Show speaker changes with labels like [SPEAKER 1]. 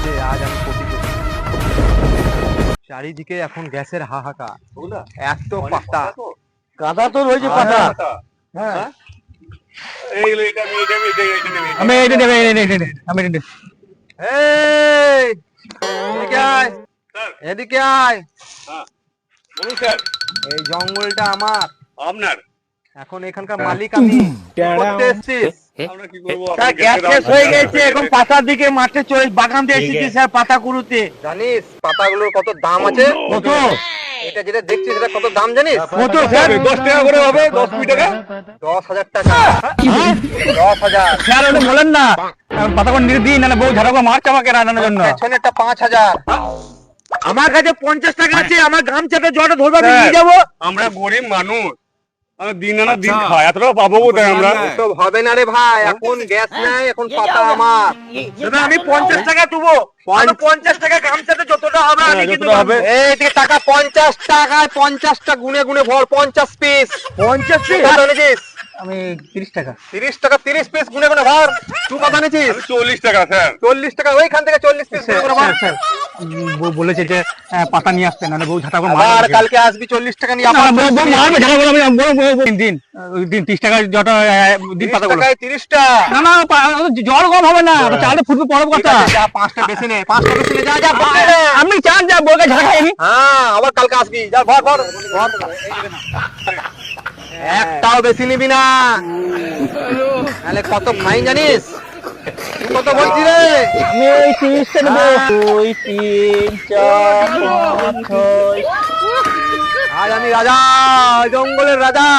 [SPEAKER 1] যে আজ আমি কোটিপতি। চারিদিকে এখন গ্যাসের হাহাকার, এত পাতা
[SPEAKER 2] কাদা তো রয়েছে পাতা।
[SPEAKER 1] হ্যাঁ
[SPEAKER 2] আমি এটা নেব, আমি এটা নেব।
[SPEAKER 1] এই এদিকে আয়, এদিকে আয়।
[SPEAKER 3] বলুন স্যার।
[SPEAKER 1] এই জঙ্গলটা আমার,
[SPEAKER 3] আপনার?
[SPEAKER 1] এখন এখানকার মালিক আমি। কি করতে এসছিস?
[SPEAKER 3] আমরা কি করবো?
[SPEAKER 2] স্যার গ্যাস শেষ হয়ে গেছে, এখন পাতার দিকে মাঠে চলে বাগান দিয়ে এসেছি স্যার, পাতা কুড়ুতে।
[SPEAKER 1] জানিস পাতাগুলোর কত দাম আছে?
[SPEAKER 2] কত?
[SPEAKER 1] এটা যেটা দেখছিস এটা কত দাম জানিস?
[SPEAKER 2] কত স্যার?
[SPEAKER 3] 10 টাকা করে হবে, 10 কোটি টাকা।
[SPEAKER 1] 10,000 টাকা। 10,000।
[SPEAKER 2] স্যার ওটা বলেন না, পাতাগুলো নিয়ে দিন, নাহলে বউ ঝাড়া করে মারছে আমাকে রান্নার জন্য।
[SPEAKER 1] পেছনেরটা 5,000।
[SPEAKER 2] আমার কাছে 50 টাকা আছে, আমার গামছাটা জলটা ধরবে আমি নিয়ে
[SPEAKER 3] স্যার,
[SPEAKER 2] যাবো।
[SPEAKER 3] আমরা গরিব মানুষ, আমরা দিন আনা দিন খাই, এতটা পাবো কোথায় আমরা?
[SPEAKER 1] এসব হবে না রে ভাই, এখন গ্যাস নাই, এখন পাতা আমার।
[SPEAKER 2] দাদা আমি 50 টাকা দেবো, 50 টাকা গামছাতে যতটা হবে আমি
[SPEAKER 3] হ্যাঁ,
[SPEAKER 2] কিন্তু
[SPEAKER 3] যতটা হবে।
[SPEAKER 1] এই দিকে টাকা 50 টাকায় 50টা গুনে গুনে ভর, 50 পিস।
[SPEAKER 2] 50
[SPEAKER 1] কত এনেছিস?
[SPEAKER 2] আমি 30 টাকা।
[SPEAKER 1] 30 টাকা 30 পিস গুনে গুনে ভর। তুই কত এনেছিস?
[SPEAKER 3] আমি 40 টাকা স্যার।
[SPEAKER 1] 40 টাকা, ওইখান থেকে 40 পিস গুনে গুনে ভর।
[SPEAKER 2] বউ বলেছে যে পাতা নিয়ে আসতে, নাহলে বউ ঝাঁটা করে
[SPEAKER 1] আবার
[SPEAKER 2] মারবে।
[SPEAKER 1] কালকে আসবি 40 টাকা নিয়ে,
[SPEAKER 2] না,
[SPEAKER 1] আবার
[SPEAKER 2] বউ মারবে, ঝাঁটা করে আমি দিন দিন ওই দিন 30 টাকা যত দিন
[SPEAKER 1] 30
[SPEAKER 2] পাতাগুলো।
[SPEAKER 1] টাকায় 30টা।
[SPEAKER 2] না না জল কম হবে না, চালটা ফুটবে পরের
[SPEAKER 1] ঠিক
[SPEAKER 2] কথা।
[SPEAKER 1] আছে, যা 5টা বেশি নে, 5টা বেশি নে, যা যা ভর নে।
[SPEAKER 2] আপনি চান যা বউকে ঝাঁটা খাইনি।
[SPEAKER 1] হ্যাঁ, আবার কালকে আসবি, যা ভর ভর ভর। একটাও বেশি নিবি না, তাহলে কত ফাইন জানিস? তুই কত বলছি রে?
[SPEAKER 2] আমি ওই 30 টা নেবো। 2 3 4 5 6।
[SPEAKER 1] আজ আমি রাজা, জঙ্গলের রাজা।